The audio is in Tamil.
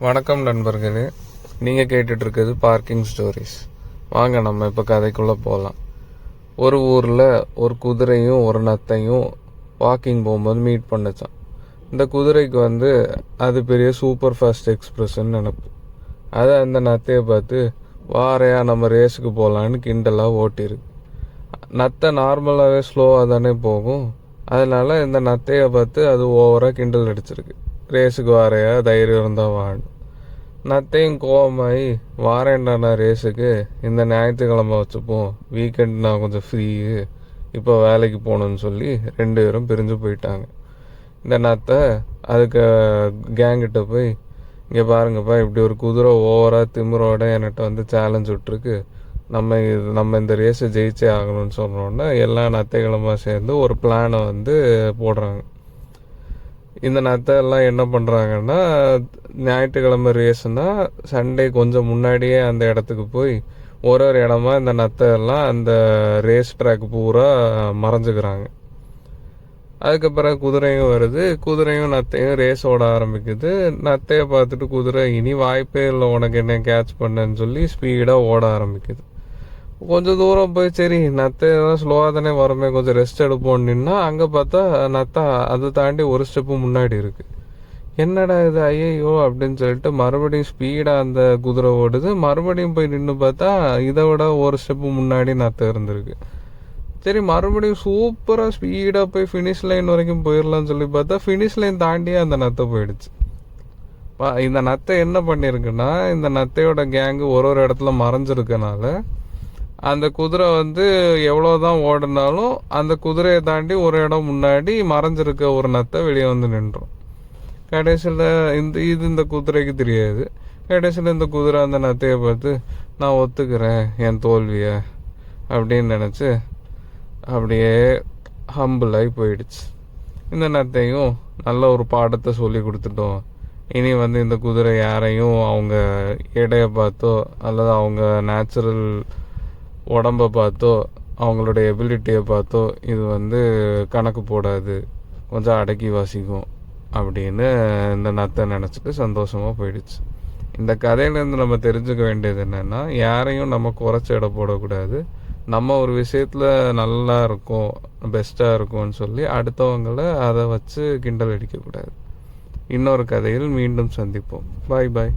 வணக்கம் நண்பர்களே, நீங்கள் கேட்டுட்ருக்கிறது பார்க்கிங் ஸ்டோரிஸ். வாங்க நம்ம இப்போ கதைக்குள்ளே போகலாம். ஒரு ஊரில் ஒரு குதிரையும் ஒரு நத்தையும் வாக்கிங் போகும்போது மீட் பண்ணுச்சான். இந்த குதிரைக்கு அது பெரிய சூப்பர் ஃபாஸ்ட் எக்ஸ்பிரஸ்ன்னு நினப்பு. அதை அந்த நத்தையை பார்த்து வாரையா நம்ம ரேஸுக்கு போகலான்னு கிண்டலாக ஓட்டிருக்கு. நத்தை நார்மலாகவே ஸ்லோவாக தானே போகும். அதனால் இந்த நத்தையை பார்த்து அது ஓவராக கிண்டல் அடிச்சிருக்கு. ரேஸுக்கு வாரையா, தைரியம் இருந்தால் வான்னு. நத்தையும் கோவமாயி வாரேன்டாண்ணா ரேஸுக்கு, இந்த ஞாயிற்றுக்கிழமை வச்சுப்போம், வீக்கெண்ட் நான் கொஞ்சம் ஃப்ரீ, இப்போ வேலைக்கு போகணுன்னு சொல்லி 2 பேரும் பிரிஞ்சு போயிட்டாங்க. இந்த நத்தை அதுக்கு கேங்கிட்ட போய், இங்கே பாருங்கப்பா, இப்படி ஒரு குதிரை ஓவராக திமிரோட என்கிட்ட சேலஞ்ச் விட்டுருக்கு, நம்ம இந்த ரேஸை ஜெயிச்சே ஆகணும்னு சொன்னோன்னா எல்லா நத்தைகளுமா சேர்ந்து ஒரு பிளானை போடுறாங்க. இந்த நத்தை எல்லாம் என்ன பண்ணுறாங்கன்னா, ஞாயிற்றுக்கிழமை ரேஸ்னா சண்டே கொஞ்சம் முன்னாடியே அந்த இடத்துக்கு போய் ஒரு இடமா இந்த நத்தை எல்லாம் அந்த ரேஸ் ட்ராக் பூரா மறைஞ்சுக்கிறாங்க. அதுக்கப்புறம் குதிரையும் வருது. குதிரையும் நத்தையும் ரேஸ் ஓட ஆரம்பிக்குது. நத்தையை பார்த்துட்டு குதிரை, இனி வாய்ப்பே இல்லை உனக்கு என்ன கேட்ச் பண்ணேன்னு சொல்லி ஸ்பீடாக ஓட ஆரம்பிக்குது. கொஞ்சம் தூரம் போய் சரி நத்தை தான் ஸ்லோவாக தானே வருமே, கொஞ்சம் ரெஸ்ட் எடுப்போம்னா அங்கே பார்த்தா நத்தை அதை தாண்டி ஒரு ஸ்டெப்பு முன்னாடி இருக்குது. என்னடா இது, ஐயோ அப்படின்னு சொல்லிட்டு மறுபடியும் ஸ்பீடாக அந்த குதிரை ஓடுது. மறுபடியும் போய் நின்று பார்த்தா இதை விட ஒரு ஸ்டெப்பு முன்னாடி நத்தை இருந்திருக்கு. சரி மறுபடியும் சூப்பராக ஸ்பீடாக போய் ஃபினிஷ் லைன் வரைக்கும் போயிடலாம்னு சொல்லி பார்த்தா ஃபினிஷ் லைன் தாண்டியே அந்த நத்தை போயிடுச்சு. இந்த நத்தை என்ன பண்ணியிருக்குன்னா, இந்த நத்தையோட கேங்கு ஒரு இடத்துல மறைஞ்சிருக்கனால அந்த குதிரை எவ்வளோதான் ஓடினாலும் அந்த குதிரையை தாண்டி ஒரு இடம் முன்னாடி மறைஞ்சிருக்க ஒரு நத்தை வெளியே நின்றோம். கடைசியில் இந்த குதிரைக்கு தெரியாது. கடைசியில் இந்த குதிரை அந்த நத்தையை பார்த்து, நான் ஒத்துக்கிறேன் என் தோல்வியை அப்படின்னு நினச்சி அப்படியே ஹம்பிளாகி போயிடுச்சு. இந்த நத்தையும் நல்ல ஒரு பாடத்தை சொல்லி கொடுத்துட்டோம், இனி இந்த குதிரை யாரையும் அவங்க எடையை பார்த்தோ அல்லது அவங்க நேச்சுரல் உடம்பை பார்த்தோ அவங்களோட எபிலிட்டியை பார்த்தோ இது கணக்கு போடாது, கொஞ்சம் அடக்கி வாசிக்கும் அப்படின்னு இந்த நத்தை நினச்சிட்டு சந்தோஷமாக போயிடுச்சு. இந்த கதையிலேருந்து நம்ம தெரிஞ்சுக்க வேண்டியது என்னென்னா, யாரையும் நம்ம குறைச்சி எடை போடக்கூடாது. நம்ம ஒரு விஷயத்தில் நல்லா இருக்கும், பெஸ்ட்டாக இருக்கும்னு சொல்லி அடுத்தவங்களை அதை வச்சு கிண்டல் அடிக்கக்கூடாது. இன்னொரு கதையில் மீண்டும் சந்திப்போம். பாய் பாய்.